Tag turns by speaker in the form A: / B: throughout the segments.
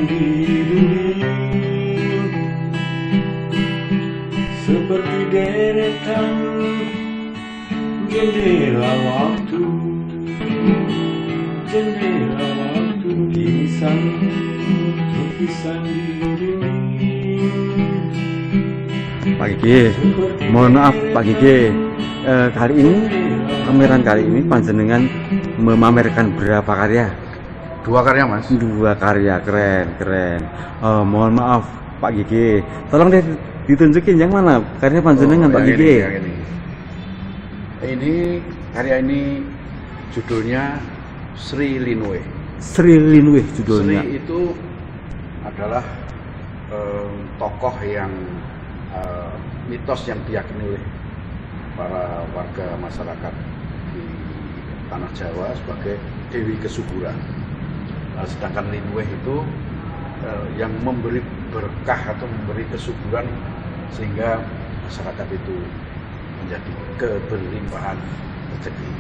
A: dinding seperti deretan jendela waktu, jendela waktu kini lukisan di dinding.
B: Pak Gigi, mohon maaf Pak Gigi, kali ini pameran kali ini panjenengan memamerkan berapa karya?
C: 2 karya mas.
B: 2 karya, keren. Mohon maaf Pak Gigi, tolong deh ditunjukin yang mana karya panjenengan Pak Gigi.
C: Ini karya ini judulnya Sri Linwe.
B: Sri Linwe judulnya.
C: Sri itu adalah tokoh yang mitos yang diyakini oleh para warga masyarakat di tanah Jawa sebagai Dewi Kesuburan. Sedangkan Linwe itu yang memberi berkah atau memberi kesuburan sehingga masyarakat itu menjadi keberlimpahan rezeki.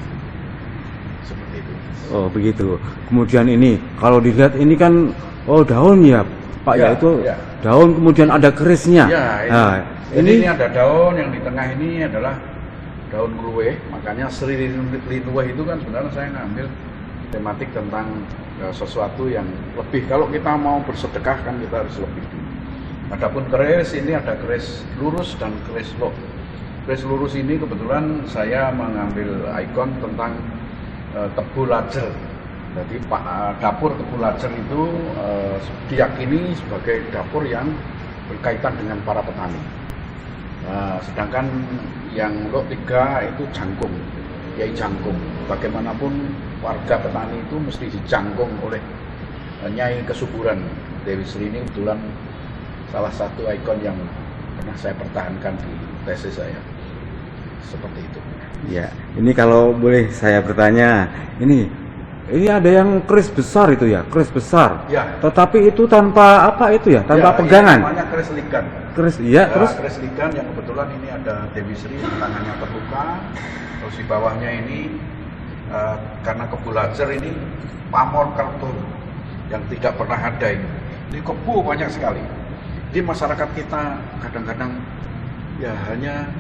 C: Seperti itu.
B: Oh begitu. Kemudian ini kalau dilihat ini kan daun ya Pak ya, itu ya. Daun kemudian ada kerisnya.
C: Ya, ini ada daun yang di tengah ini adalah daun kluwe, makanya Sri Linwe itu kan sebenarnya saya ngambil tematik tentang sesuatu yang lebih. Kalau kita mau bersedekah kan kita harus lebih dulu. Adapun keris ini ada keris lurus dan keris loh. Keris lurus ini kebetulan saya mengambil ikon tentang Tebu Lajer. Jadi dapur Tebu Lajer itu diyakini sebagai dapur yang berkaitan dengan para petani. Sedangkan yang Lok 3 itu jangkung, Kiai Jangkung. Bagaimanapun warga petani itu mesti dijangkung oleh Nyai Kesuburan. Dewi Sri ini kebetulan salah satu ikon yang pernah saya pertahankan di tesis saya. Seperti itu.
B: Ya, ini kalau boleh saya bertanya, ini ada yang keris besar itu ya, keris besar.
C: Ya.
B: Tetapi itu tanpa apa itu ya, tanpa pegangan.
C: Ini namanya keris ligan.
B: Keris, iya. Terus
C: keris ligan yang kebetulan ini ada Dewi Sri, tangannya terluka. Terus di bawahnya ini karena Kebu Lajer ini pamor kerto yang tidak pernah ada ini. Ini kebu banyak sekali. Di masyarakat kita kadang-kadang ya hanya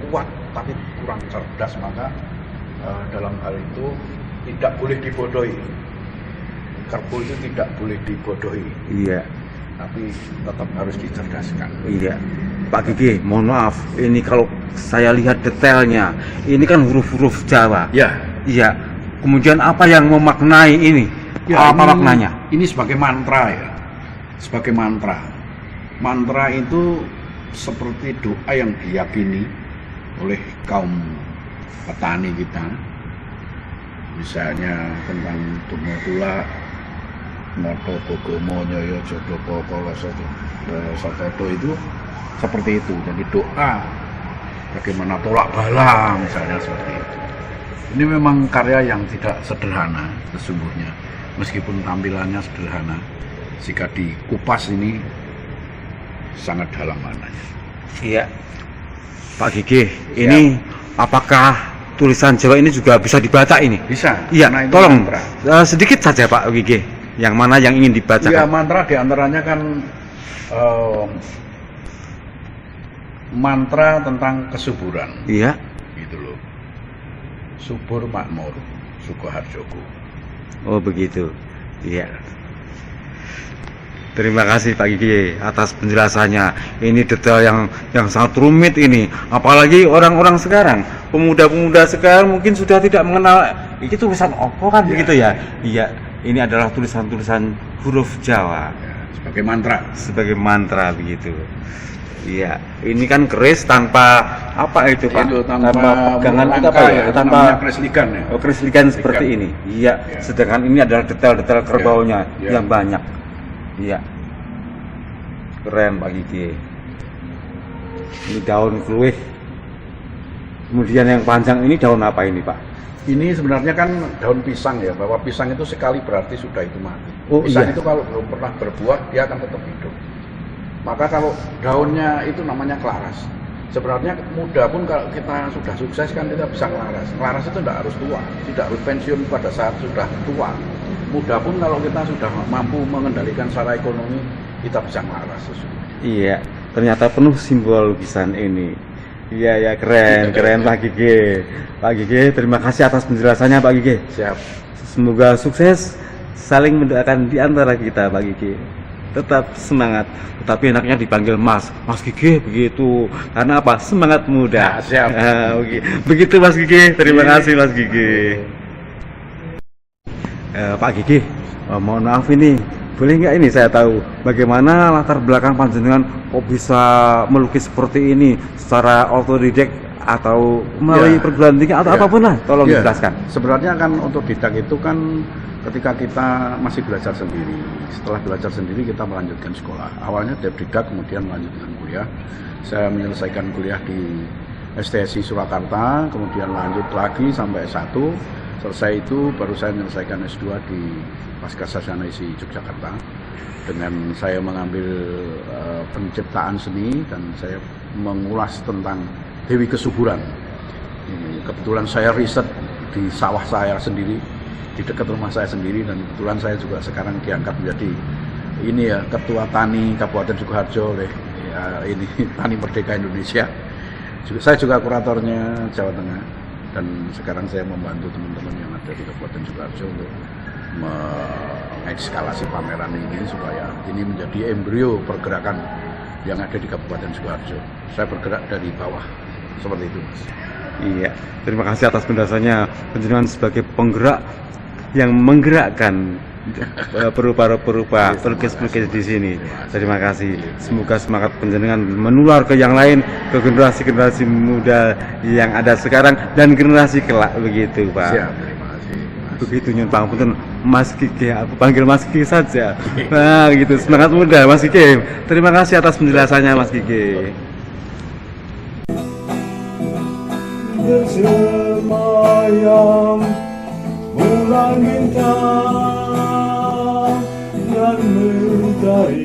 C: kuat tapi kurang cerdas, maka dalam hal itu tidak boleh dibodohi. Kerbau itu tidak boleh dibodohi.
B: Iya.
C: Tapi tetap harus dicerdaskan.
B: Iya. Pak Gigi, mohon maaf. Ini kalau saya lihat detailnya, ini kan huruf-huruf Jawa.
C: Ya.
B: Iya. Kemudian apa yang memaknai ini?
C: Ya,
B: apa maknanya?
C: Ini sebagai mantra ya. Sebagai mantra. Mantra itu seperti doa yang diyakini oleh kaum petani kita. Misalnya tentang Tumo Tula, Moto Bogomo Nyoyo Jodoko Kolosoto Sototo itu seperti itu. Jadi doa bagaimana tolak bala misalnya seperti itu. Ini memang karya yang tidak sederhana sesungguhnya, meskipun tampilannya sederhana. Jika dikupas ini sangat dalam maknanya.
B: Iya. Pak Gigi, ini apakah tulisan Jawa ini juga bisa dibaca ini?
C: Bisa.
B: Iya, tolong sedikit saja Pak Gigi. Yang mana yang ingin dibacakan?
C: Ya, mantra diantaranya kan mantra tentang kesuburan.
B: Iya.
C: Gitu loh. Subur makmur, Sukoharjoku.
B: Oh begitu. Iya. Terima kasih Pak Gigi atas penjelasannya. Ini detail yang sangat rumit ini. Apalagi orang-orang sekarang, pemuda-pemuda sekarang mungkin sudah tidak mengenal ini tulisan opo kan begitu ya? Iya. Ini adalah tulisan-tulisan huruf Jawa.
C: Ya, sebagai mantra.
B: Sebagai mantra begitu. Iya. Ini kan keris tanpa apa itu Pak?
C: Itu
B: tanpa pegangan itu apa ya?
C: Tanpa keris ligan ya.
B: Oh, keris ligan seperti ini. Iya. Ya. Sedangkan ini adalah detail-detail kerbaunya yang banyak. Iya. Keren Pak Gigi. Ini daun kluwih. Kemudian yang panjang ini daun apa ini Pak?
C: Ini sebenarnya kan daun pisang ya, bahwa pisang itu sekali berarti sudah itu mati.
B: Oh,
C: pisang
B: iya.
C: itu kalau belum pernah berbuah dia akan tetap hidup. Maka kalau daunnya itu namanya kelaras. Sebenarnya muda pun kalau kita sudah sukses kan kita bisa kelaras. Kelaras itu tidak harus tua, tidak harus pensiun pada saat sudah tua. muda pun kalau kita sudah mampu mengendalikan secara ekonomi, kita bisa melaras sesungguhnya.
B: Iya, ternyata penuh simbol lukisan ini. Iya ya, keren Pak Gige. Pak Gige, terima kasih atas penjelasannya Pak Gige.
C: Siap.
B: Semoga sukses, saling mendoakan di antara kita Pak Gige. Tetap semangat, tetapi enaknya dipanggil Mas Gige begitu. Karena apa? Semangat muda.
C: Nah, siap.
B: Begitu Mas Gige, terima kasih Mas Gige. Pak Gige, mohon maaf ini, boleh nggak ini saya tahu bagaimana latar belakang panjenengan kok bisa melukis seperti ini secara otodidak atau melalui perguruan tinggi atau apapun lah, tolong dijelaskan.
C: Sebenarnya kan otodidak itu kan ketika kita masih belajar sendiri. Setelah belajar sendiri kita melanjutkan sekolah. Awalnya otodidak, kemudian melanjutkan kuliah. Saya menyelesaikan kuliah di STSI Surakarta, kemudian lanjut lagi sampai S1. Selesai itu baru saya menyelesaikan S2 di Pascasarjana ISI Yogyakarta dengan saya mengambil penciptaan seni dan saya mengulas tentang Dewi Kesuburan. Kebetulan saya riset di sawah saya sendiri, di dekat rumah saya sendiri, dan kebetulan saya juga sekarang diangkat menjadi ini ya Ketua Tani Kabupaten Sukoharjo oleh ini Tani Merdeka Indonesia. Saya juga kuratornya Jawa Tengah, dan sekarang saya membantu teman-teman yang ada di Kabupaten Sukoharjo untuk mengekskalasi pameran ini supaya ini menjadi embrio pergerakan yang ada di Kabupaten Sukoharjo. Saya bergerak dari bawah, seperti itu Mas.
B: Iya, terima kasih atas penjelasannya. Panjenengan sebagai penggerak yang menggerakkan perupa-perupa pelukis-pelukis di sini. Terima kasih. Semoga semangat panjenengan menular ke yang lain, ke generasi-generasi muda yang ada sekarang dan generasi kelak begitu, Pak.
C: Siap, terima kasih. Mas.
B: Begitu nyun pangapunten Mas Gige, aku panggil Mas Gige saja. Nah, gitu. Semangat muda Mas Gige. Terima kasih atas penjelasannya Mas Gige.
A: Bersemayam bulan bintang dan mentari